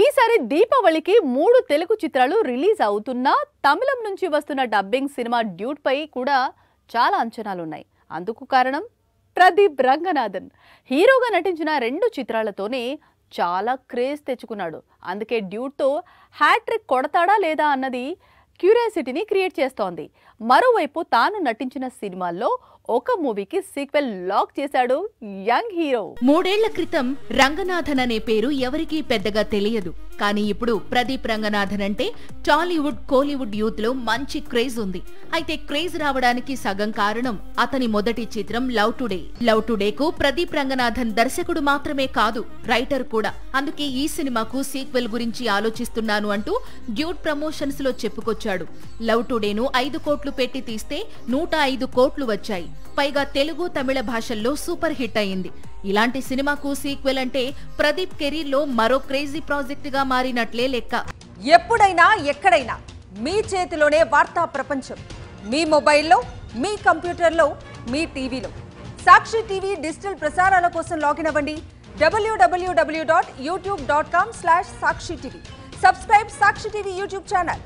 ఈసారి దీపావళికి 3 తెలుగు చిత్రాలు రిలీజ్ అవుతున్నా తమిళం నుంచి వస్తున్న డబ్బింగ్ సినిమా డ్యూట్ పై కూడా చాలా అంచనాలున్నాయి. అందుకు కారణం ప్రదీప్ రంగనాథన్ హీరోగా నటించిన 2 చిత్రాలతోనే చాలా క్రేజ్ తెచ్చుకున్నాడు. అందుకే డ్యూట్ తో హ్యాట్రిక్ కొడతాడా లేదా అన్నది క్యూరియాసిటీని క్రియేట్ చేస్తోంది. మరోవైపు తాను నటించిన సినిమాల్లో ఒక మూవీకి సీక్వెల్ లాక్ చేశాడు యంగ్ హీరో. 3 ఏళ్ల క్రితం రంగనాథన్ అనే పేరు ఎవరికీ పెద్దగా తెలియదు. కానీ ఇప్పుడు ప్రదీప్ రంగనాథన్ అంటే టాలీవుడ్ కోలీవుడ్ యూత్ లో మంచి క్రేజ్ ఉంది. అయితే క్రేజ్ రావడానికి సగం కారణం అతని మొదటి చిత్రం లవ్ టుడే. లవ్ టుడేకు ప్రదీప్ రంగనాథన్ దర్శకుడు మాత్రమే కాదు, రైటర్ కూడా. అందుకే ఈ సినిమాకు సీక్వెల్ గురించి ఆలోచిస్తున్నాను అంటూ డ్యూట్ ప్రమోషన్స్ లో చెప్పుకొచ్చాడు. లవ్ టుడేను 5 కోట్లు పెట్టి తీస్తే 105 కోట్లు వచ్చాయి. పైగా తెలుగు తమిళ భాషల్లో సూపర్ హిట్ అయింది. ఇలాంటి సినిమాకు సీక్వెల్ అంటే ప్రదీప్ కెరీర్ లో మరో క్రేజీ ప్రాజెక్ట్ గా మారినట్లే లెక్క. ఎప్పుడైనా ఎక్కడైనా మీ చేతిలోనే వార్తా ప్రపంచం. మీ మొబైల్లో, మీ కంప్యూటర్లో, మీ టీవీలో. సాక్షి టీవీ డిజిటల్ ప్రసారాల కోసం లాగిన్ అవ్వండి www.youtube.com/sakshi tv. సబ్స్క్రైబ్ సాక్షి టీవీ యూట్యూబ్ ఛానల్.